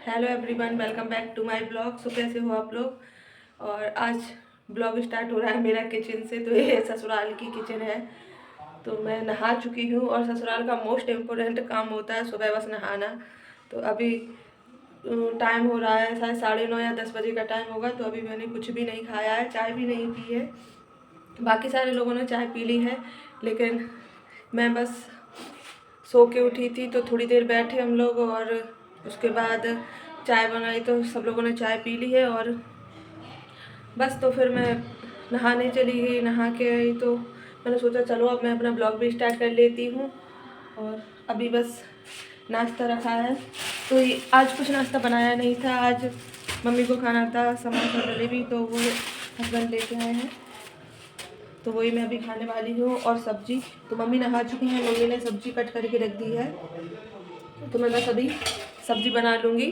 Hello everyone, welcome back to my blog. So कैसे हो आप लोग। और आज ब्लॉग स्टार्ट हो रहा है मेरा किचन से। तो ये ससुराल की किचन है। तो मैं नहा चुकी हूँ और ससुराल का मोस्ट इम्पोर्टेंट काम होता है सुबह बस नहाना। तो अभी टाइम हो रहा है शायद 9:30 या 10 बजे का टाइम होगा। तो अभी मैंने कुछ भी नहीं खाया है, चाय भी नहीं पी है। बाकी सारे लोगों ने चाय पी ली है, लेकिन मैं बस सो के उठी थी। तो थोड़ी देर बैठे हम लोग और उसके बाद चाय बनाई। तो सब लोगों ने चाय पी ली है और बस तो फिर मैं नहाने चली गई। नहा के आई तो मैंने सोचा चलो अब मैं अपना ब्लॉग भी स्टार्ट कर लेती हूँ। और अभी बस नाश्ता रखा है। तो आज कुछ नाश्ता बनाया नहीं था। आज मम्मी को खाना था समोसा जलेबी, तो वो हस्बैंड लेके आए हैं। तो वही मैं अभी खाने वाली हूँ। और सब्जी तो मम्मी नहा चुकी हैं, मम्मी ने सब्जी कट करके रख दी है। तो मैं बस अभी सब्जी बना लूँगी।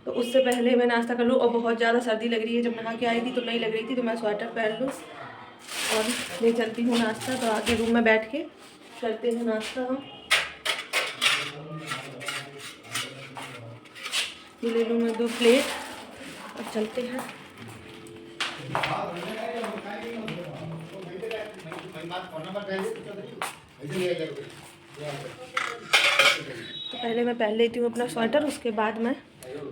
तो उससे पहले मैं नाश्ता कर लूँ। और बहुत ज़्यादा सर्दी लग रही है, जब नहा के आई थी तो नहीं लग रही थी। तो मैं स्वेटर पहन लूँ और ले चलती हूँ नाश्ता। तो आगे रूम में बैठ के करते हैं नाश्ता हम। ये ले लूँ मैं 2 प्लेट और चलते हैं। तो पहले मैं पहन लेती हूँ अपना स्वेटर, उसके बाद मैं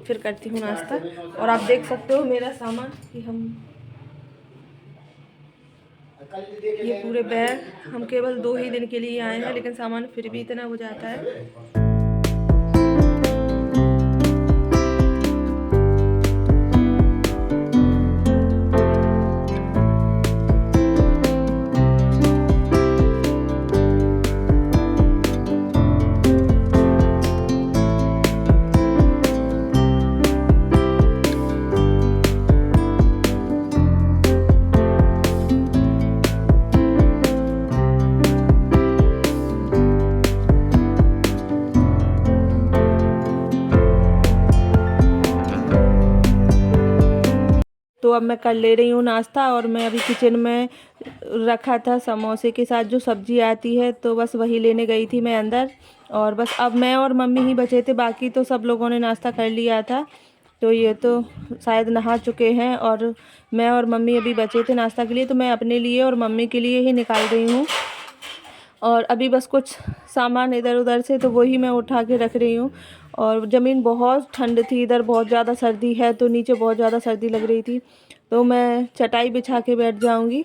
फिर करती हूँ नाश्ता। और आप देख सकते हो मेरा सामान कि ये पूरे बैग हम केवल 2 ही दिन के लिए आए हैं, लेकिन सामान फिर भी इतना हो जाता है। तो अब मैं कर ले रही हूँ नाश्ता। और मैं अभी किचन में रखा था समोसे के साथ जो सब्ज़ी आती है, तो बस वही लेने गई थी मैं अंदर। और बस अब मैं और मम्मी ही बचे थे, बाकी तो सब लोगों ने नाश्ता कर लिया था। तो ये तो शायद नहा चुके हैं और मैं और मम्मी अभी बचे थे नाश्ता के लिए। तो मैं अपने लिए और मम्मी के लिए ही निकाल रही हूँ। और अभी बस कुछ सामान इधर उधर से, तो वही मैं उठा के रख रही हूँ। और ज़मीन बहुत ठंड थी, इधर बहुत ज़्यादा सर्दी है, तो नीचे बहुत ज़्यादा सर्दी लग रही थी। तो मैं चटाई बिछा के बैठ जाऊँगी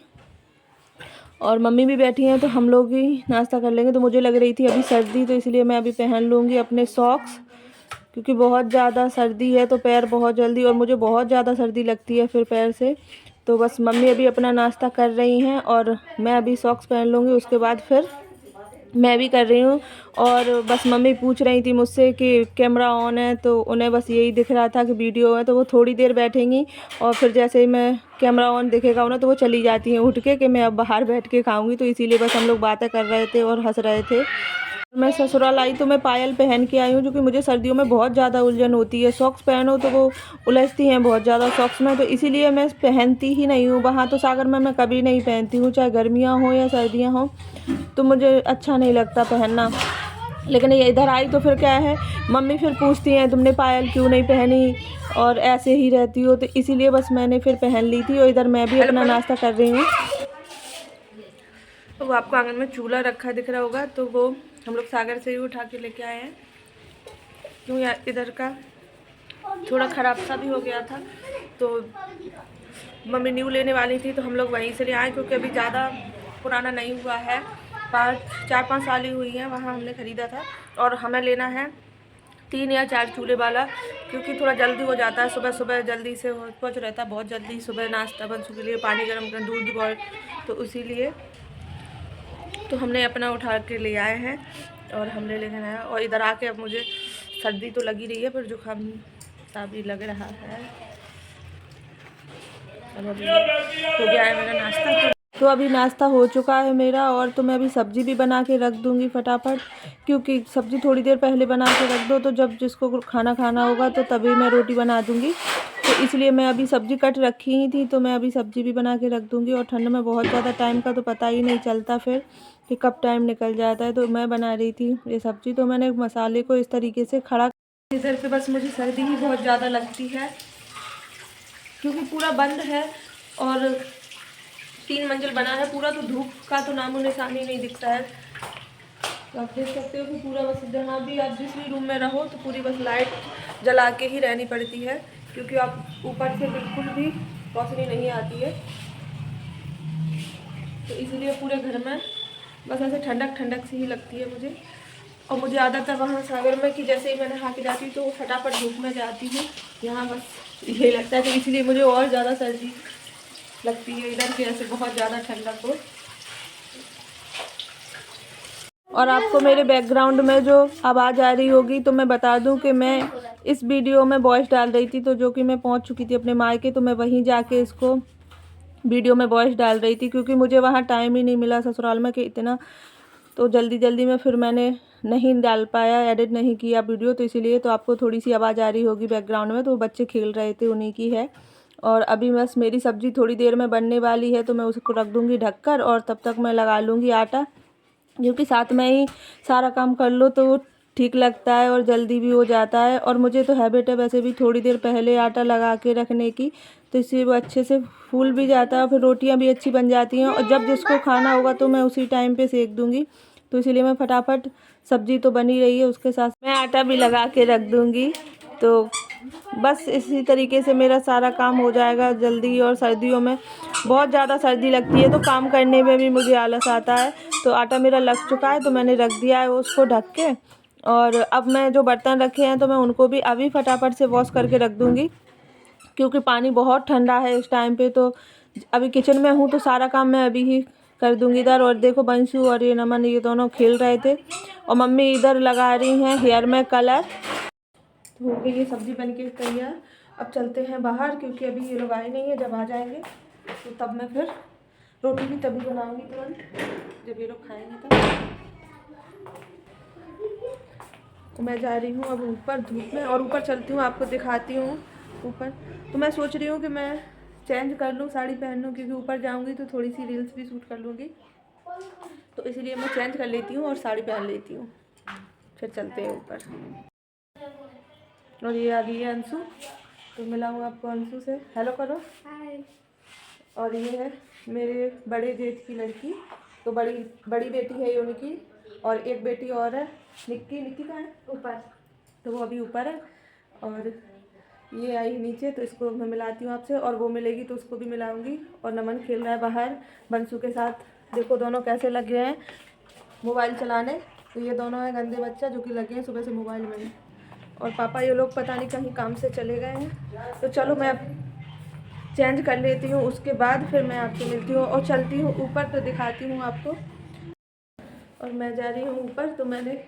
और मम्मी भी बैठी हैं, तो हम लोग ही नाश्ता कर लेंगे। तो मुझे लग रही थी अभी सर्दी, तो इसलिए मैं अभी पहन लूँगी अपने सॉक्स, क्योंकि बहुत ज़्यादा सर्दी है। तो पैर बहुत जल्दी, और मुझे बहुत ज़्यादा सर्दी लगती है फिर पैर से। तो बस मम्मी अभी अपना नाश्ता कर रही हैं और मैं अभी सॉक्स पहन लूँगी, उसके बाद फिर मैं भी कर रही हूँ। और बस मम्मी पूछ रही थी मुझसे कि कैमरा ऑन है, तो उन्हें बस यही दिख रहा था कि वीडियो है। तो वो थोड़ी देर बैठेंगी और फिर जैसे ही मैं कैमरा ऑन दिखेगा उन्हें, तो वो चली जाती हैं उठ के कि मैं अब बाहर बैठ के खाऊंगी। तो इसीलिए बस हम लोग बातें कर रहे थे और हंस रहे थे। मैं ससुराल आई तो मैं पायल पहन के आई हूँ, क्योंकि मुझे सर्दियों में बहुत ज़्यादा उलझन होती है। सॉक्स पहनो तो वो उलझती हैं बहुत ज़्यादा सॉक्स में, तो इसीलिए मैं पहनती ही नहीं हूँ। वहाँ तो सागर में मैं कभी नहीं पहनती हूँ, चाहे गर्मियाँ हो या सर्दियाँ हो, तो मुझे अच्छा नहीं लगता पहनना। लेकिन ये इधर आई तो फिर क्या है, मम्मी फिर पूछती हैं तुमने पायल क्यों नहीं पहनी और ऐसे ही रहती हो। तो इसीलिए बस मैंने फिर पहन ली थी। और इधर मैं भी अपना नाश्ता कर रही हूँ। तो वो आपको आंगन में चूल्हा रखा दिख रहा होगा, तो वो हम लोग सागर से ही उठा के लेके आए हैं। क्यों यार इधर का थोड़ा ख़राब सा भी हो गया था, तो मम्मी न्यू लेने वाली थी, तो हम लोग वहीं से ले आए। क्योंकि अभी ज़्यादा पुराना नहीं हुआ है, 4-5 साल ही हुई हैं, वहाँ हमने ख़रीदा था। और हमें लेना है 3 या 4 चूल्हे वाला, क्योंकि थोड़ा जल्दी हो जाता है। सुबह सुबह जल्दी से पहुँच रहता है, बहुत जल्दी सुबह नाश्ता बच्चों के लिए पानी गर्म कर दूध बॉयल, तो इसीलिए तो हमने अपना उठा के ले आए हैं और हमने लेकर आया। और इधर आके अब मुझे सर्दी तो लगी रही है, पर जुकाम सा भी लग रहा है। हो गया है मेरा नाश्ता। तो अभी नाश्ता हो चुका है मेरा, और तो मैं अभी सब्ज़ी भी बना के रख दूँगी फटाफट, क्योंकि सब्ज़ी थोड़ी देर पहले बना के रख दो तो जब जिसको खाना खाना होगा तो तभी मैं रोटी बना दूँगी। तो इसलिए मैं अभी सब्ज़ी कट रखी ही थी, तो मैं अभी सब्ज़ी भी बना के रख दूँगी। और ठंड में बहुत ज़्यादा टाइम का तो पता ही नहीं चलता फिर कि कब टाइम निकल जाता है। तो मैं बना रही थी ये सब्ज़ी, तो मैंने मसाले को इस तरीके से खड़ा इधर पे बस मुझे सर्दी ही बहुत ज़्यादा लगती है क्योंकि पूरा बंद है और 3 मंजिल बना है पूरा, तो धूप का तो नामो निशान ही नहीं दिखता है। तो आप देख सकते हो कि पूरा बस जहाँ भी आप जिस भी रूम में रहो तो पूरी बस लाइट जला के ही रहनी पड़ती है क्योंकि आप ऊपर से बिल्कुल भी रोशनी नहीं आती है। तो इसलिए पूरे घर में बस ऐसे ठंडक ठंडक सी ही लगती है मुझे। और मुझे आदत है वहाँ सागर में कि जैसे ही मैं नहा के जाती हूँ तो फटाफट धूप में जाती हूँ, यहाँ बस ये लगता है, तो इसलिए मुझे और ज़्यादा सर्दी लगती है इधर की, ऐसे बहुत ज़्यादा ठंडक हो। और आपको मेरे बैकग्राउंड में जो आवाज़ आ रही होगी तो मैं बता दूं कि मैं इस वीडियो में वॉइस डाल रही थी, तो जो कि मैं पहुंच चुकी थी अपने मायके, तो मैं वहीं जाके इसको वीडियो में वॉइस डाल रही थी क्योंकि मुझे वहाँ टाइम ही नहीं मिला ससुराल में कि इतना, तो जल्दी जल्दी में फिर मैंने नहीं डाल पाया, एडिट नहीं किया वीडियो, तो इसीलिए तो आपको थोड़ी सी आवाज़ आ रही होगी बैकग्राउंड में, तो बच्चे खेल रहे थे उन्हीं की है। और अभी बस मेरी सब्ज़ी थोड़ी देर में बनने वाली है तो मैं उसको रख दूँगी ढककर, और तब तक मैं लगा लूँगी आटा, क्योंकि साथ में ही सारा काम कर लो तो ठीक लगता है और जल्दी भी हो जाता है। और मुझे तो हैबिट है वैसे भी थोड़ी देर पहले आटा लगा के रखने की, तो इससे वो अच्छे से फूल भी जाता है और फिर रोटियां भी अच्छी बन जाती हैं, और जब जिसको खाना होगा तो मैं उसी टाइम पे सेक दूंगी। तो इसीलिए मैं फटाफट, सब्जी तो बनी रही है उसके साथ मैं आटा भी लगा के रख दूँगी, तो बस इसी तरीके से मेरा सारा काम हो जाएगा जल्दी। और सर्दियों में बहुत ज़्यादा सर्दी लगती है तो काम करने में भी मुझे आलस आता है। तो आटा मेरा लग चुका है तो मैंने रख दिया है उसको ढक के, और अब मैं जो बर्तन रखे हैं तो मैं उनको भी अभी फटाफट से वॉश करके रख दूँगी क्योंकि पानी बहुत ठंडा है इस टाइम पे। तो अभी किचन में हूँ तो सारा काम मैं अभी ही कर दूँगी इधर। और देखो बंशु और ये नमन, ये दोनों खेल रहे थे, और मम्मी इधर लगा रही हैं हेयर में कलर। तो हो गई ये सब्ज़ी बन के तैयार। अब चलते हैं बाहर क्योंकि अभी ये लोग आए नहीं है, जब आ जाएंगे तो तब मैं फिर रोटी भी तभी बनाऊंगी तुरंत जब ये लोग खाएंगे तब। तो मैं जा रही हूँ अब ऊपर धूप में, और ऊपर चलती हूँ आपको दिखाती हूँ ऊपर। तो मैं सोच रही हूँ कि मैं चेंज कर लूँ, साड़ी पहन लूँ, क्योंकि ऊपर जाऊँगी तो थोड़ी सी रील्स भी शूट कर लूँगी, तो इसीलिए मैं चेंज कर लेती हूँ और साड़ी पहन लेती हूँ, फिर चलते हैं ऊपर। और ये आ गई है अंशु, तो मिलाऊँ आपको अंशु से, हेलो करो। हाय। और ये है मेरे बड़े जेठ की लड़की, तो बड़ी बेटी है ये उनकी, और एक बेटी और है निक्की कहाँ है, ऊपर, तो वो अभी ऊपर है। और ये आई नीचे, तो इसको मैं मिलाती हूँ आपसे, और वो मिलेगी तो उसको भी मिलाऊंगी। और नमन खेल रहा है बाहर बंसू के साथ, देखो दोनों कैसे लगे हैं मोबाइल चलाने। तो ये दोनों हैं गंदे बच्चा जो कि लगे हैं सुबह से मोबाइल में। और पापा ये लोग पता नहीं कहीं काम से चले गए हैं। तो चलो मैं अब चेंज कर लेती हूँ, उसके बाद फिर मैं आपसे मिलती हूँ और चलती हूँ ऊपर, तो दिखाती हूँ आपको। और मैं जा रही हूँ ऊपर, तो मैंने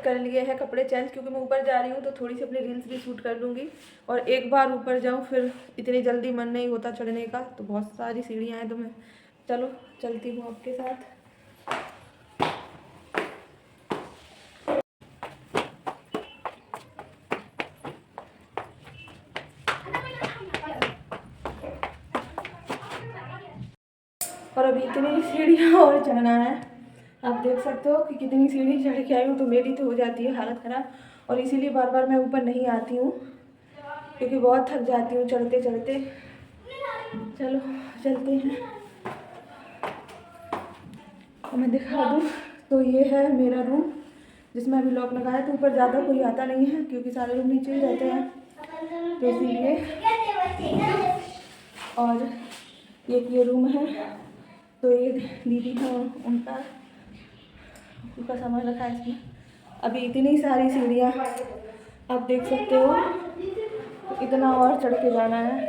कर लिए हैं कपड़े चेंज क्योंकि मैं ऊपर जा रही हूँ तो थोड़ी सी अपनी रील्स भी शूट कर लूँगी। और एक बार ऊपर जाऊँ फिर इतनी जल्दी मन नहीं होता चढ़ने का, तो बहुत सारी सीढ़ियाँ हैं, तो मैं चलो चलती हूँ आपके साथ। और अभी इतनी सीढ़ियाँ और चढ़ना है, आप देख सकते हो कि कितनी सीढ़ी चढ़ के आई हूँ, तो मेरी तो हो जाती है हालत ख़राब। और इसीलिए बार बार मैं ऊपर नहीं आती हूँ क्योंकि बहुत थक जाती हूँ चढ़ते चढ़ते। चलो चलते हैं, तो मैं दिखा दूँ। तो ये है मेरा रूम जिसमें अभी लॉक लगा है, तो ऊपर ज़्यादा कोई आता नहीं है क्योंकि सारे रूम नीचे ही रहते हैं, तो इसीलिए। और ये रूम है, तो ये दीदी है उनका सामान रखा है इसमें। अभी इतनी सारी सीढ़ियाँ आप देख सकते हो, तो इतना और चढ़ के जाना है।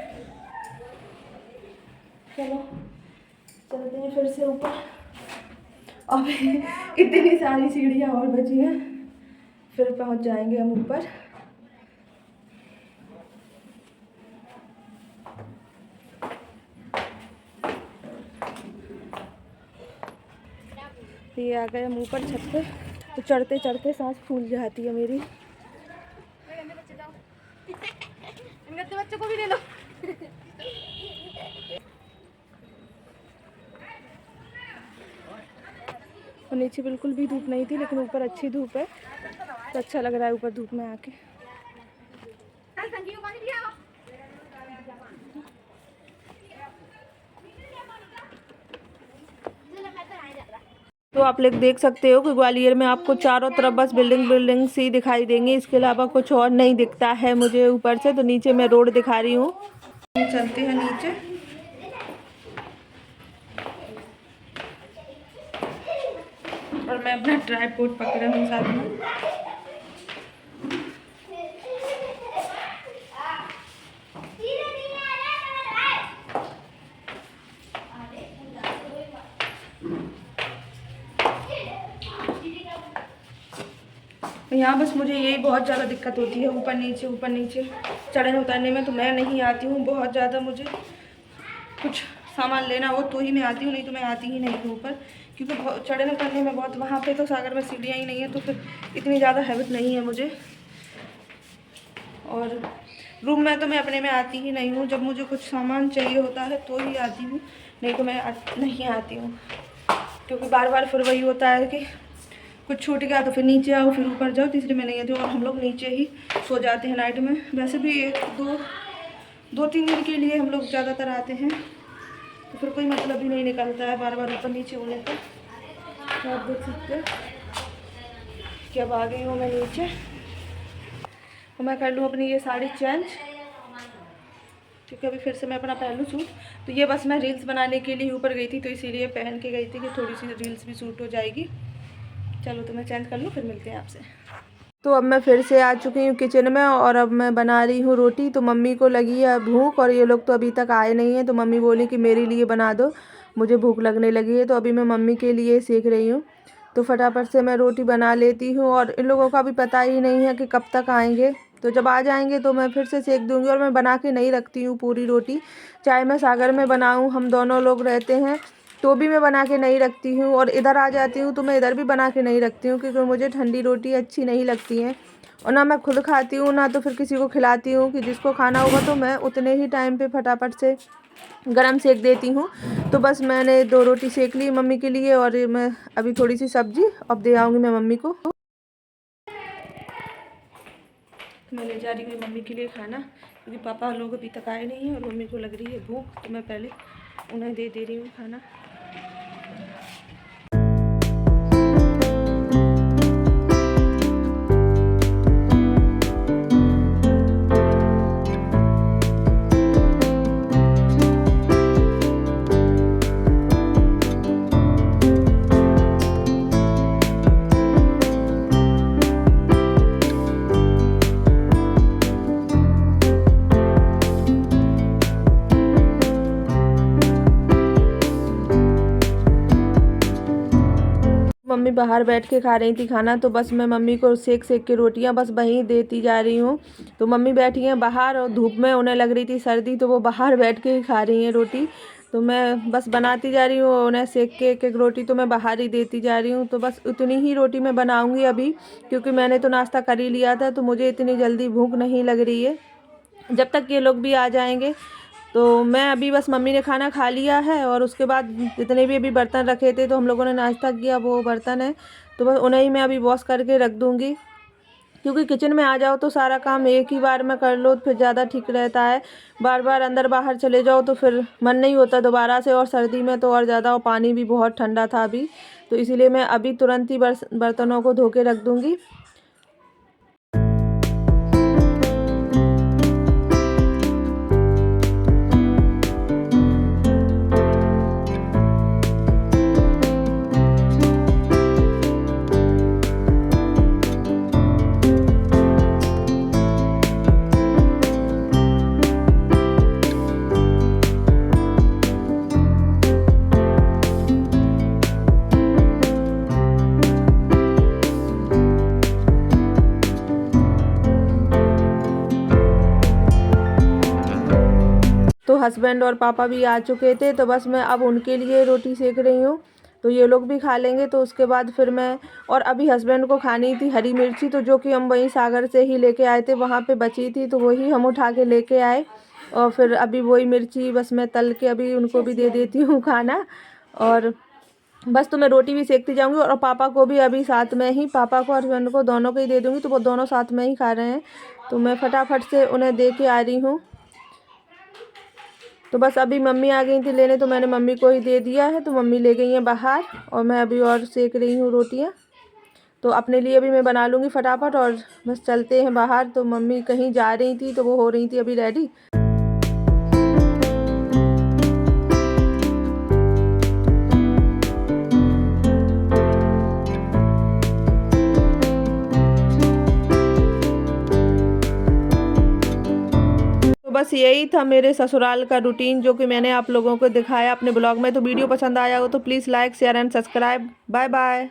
चलो चलते हैं फिर से ऊपर। अब इतनी सारी सीढ़ियाँ और बची हैं, फिर पहुंच जाएंगे हम ऊपर। ये आ गए हम ऊपर छत पे, तो चढ़ते चढ़ते सांस फूल जाती है मेरी। बच्चों को भी ले लो। और नीचे बिल्कुल भी धूप नहीं थी, लेकिन ऊपर अच्छी धूप है, तो अच्छा लग रहा है ऊपर धूप में आके। तो आप लोग देख सकते हो कि ग्वालियर में आपको चारों तरफ बस बिल्डिंग सी दिखाई देंगी, इसके अलावा कुछ और नहीं दिखता है मुझे ऊपर से। तो नीचे मैं रोड दिखा रही हूँ, चलते हैं नीचे। और मैं अपना ट्राइपॉड पकड़ा हूँ साथ में। यहाँ बस मुझे यही बहुत ज़्यादा दिक्कत होती है, ऊपर नीचे चढ़ने उतरने में। तो मैं नहीं आती हूँ बहुत ज़्यादा, मुझे कुछ सामान लेना हो तो ही मैं आती हूँ, नहीं तो मैं आती ही नहीं हूँ ऊपर, क्योंकि चढ़ने उतरने में बहुत, वहाँ पे तो सागर में सीढ़ियाँ ही नहीं है, तो फिर इतनी ज़्यादा हैबिट नहीं है मुझे। और रूम में तो मैं अपने में आती ही नहीं हूँ, जब मुझे कुछ सामान चाहिए होता है तो ही आती हूँ, नहीं तो मैं नहीं आती हूँ। क्योंकि बार बार फिर वही होता है कि कुछ छूट गया तो फिर नीचे आओ, फिर ऊपर जाओ, तीसरे में नहीं आती हूँ। और हम लोग नीचे ही सो जाते हैं नाइट में। वैसे भी 2-3 दिन के लिए हम लोग ज़्यादातर आते हैं, तो फिर कोई मतलब ही नहीं निकलता है बार बार ऊपर नीचे होने का। तो आप देख सकते हैं कि अब आ गई हूँ मैं नीचे। तो मैं कर लूँ अपनी ये साड़ी चेंज, क्योंकि अभी फिर से मैं अपना पहन लूँ सूट। तो ये बस मैं रील्स बनाने के लिए ऊपर गई थी, तो इसीलिए पहन के गई थी कि थोड़ी सी रील्स भी शूट हो जाएगी। चलो तो मैं चेंज कर लूँ, फिर मिलते हैं आपसे। तो अब मैं फिर से आ चुकी हूँ किचन में, और अब मैं बना रही हूँ रोटी। तो मम्मी को लगी है भूख, और ये लोग तो अभी तक आए नहीं हैं, तो मम्मी बोली कि मेरे लिए बना दो, मुझे भूख लगने लगी है। तो अभी मैं मम्मी के लिए सेक रही हूँ। तो फटाफट से मैं रोटी बना लेती हूँ, और इन लोगों का भी पता ही नहीं है कि कब तक आएंगे। तो जब आ जाएंगे तो मैं फिर से सेक दूँगी। और मैं बना के नहीं रखती हूँ पूरी रोटी, चाहे मैं सागर में बनाऊँ, हम दोनों लोग रहते हैं, तो भी मैं बना के नहीं रखती हूँ। और इधर आ जाती हूँ तो मैं इधर भी बना के नहीं रखती हूँ, क्योंकि मुझे ठंडी रोटी अच्छी नहीं लगती है। और ना मैं खुद खाती हूँ, ना तो फिर किसी को खिलाती हूँ। कि जिसको खाना होगा तो मैं उतने ही टाइम पे फटाफट से गरम सेक देती हूँ। तो बस मैंने 2 रोटी सेक ली मम्मी के लिए, और मैं अभी थोड़ी सी सब्जी अब दे आऊँगी मैं मम्मी को। मैं ले जा रही हूँ मम्मी के लिए खाना, क्योंकि पापा लोग अभी तक आए नहीं हैं, और मम्मी को लग रही है भूख, तो मैं पहले उन्हें दे रही हूँ खाना। मम्मी बाहर बैठ के खा रही थी खाना, तो बस मैं मम्मी को सेक के रोटियां बस वहीं देती जा रही हूँ। तो मम्मी बैठी हैं बाहर, और धूप में उन्हें लग रही थी सर्दी, तो वो बाहर बैठ के ही खा रही हैं रोटी। तो मैं बस बनाती जा रही हूँ, उन्हें सेक के एक रोटी तो मैं बाहर ही देती जा रही हूँ। तो बस उतनी ही रोटी मैं बनाऊँगी अभी, क्योंकि मैंने तो नाश्ता कर ही लिया था, तो मुझे इतनी जल्दी भूख नहीं लग रही है। जब तक ये लोग भी आ जाएंगे, तो मैं अभी बस मम्मी ने खाना खा लिया है, और उसके बाद जितने भी अभी बर्तन रखे थे, तो हम लोगों ने नाश्ता किया, वो बर्तन है, तो बस उन्हें ही मैं अभी वॉश करके रख दूँगी। क्योंकि किचन में आ जाओ तो सारा काम एक ही बार में कर लो, फिर ज़्यादा ठीक रहता है। बार बार अंदर बाहर चले जाओ तो फिर मन नहीं होता दोबारा से, और सर्दी में तो और ज़्यादा, और पानी भी बहुत ठंडा था अभी, तो इसीलिए मैं अभी तुरंत ही बर्तनों को धो के रख दूँगी। तो हस्बैंड और पापा भी आ चुके थे, तो बस मैं अब उनके लिए रोटी सेक रही हूँ। तो ये लोग भी खा लेंगे, तो उसके बाद फिर मैं, और अभी हस्बैंड को खानी थी हरी मिर्ची, तो जो कि हम वहीं सागर से ही लेके आए थे, वहाँ पे बची थी, तो वही हम उठा के लेके आए। और फिर अभी वही मिर्ची बस मैं तल के अभी उनको भी दे देती हूँ खाना। और बस तो मैं रोटी भी सेकती जाऊंगी, और पापा को भी अभी साथ में ही, पापा को और हस्बैंड को दोनों को ही दे दूंगी, तो वो दोनों साथ में ही खा रहे हैं। तो मैं फटाफट से उन्हें दे के आ रही हूँ। तो बस अभी मम्मी आ गई थी लेने, तो मैंने मम्मी को ही दे दिया है। तो मम्मी ले गई हैं बाहर और मैं अभी और सेक रही हूँ रोटियाँ। तो अपने लिए भी मैं बना लूँगी फटाफट और बस चलते हैं बाहर। तो मम्मी कहीं जा रही थी तो वो हो रही थी अभी रेडी। तो बस यही था मेरे ससुराल का रूटीन जो कि मैंने आप लोगों को दिखाया अपने ब्लॉग में। तो वीडियो पसंद आया हो तो please like share and subscribe. Bye bye.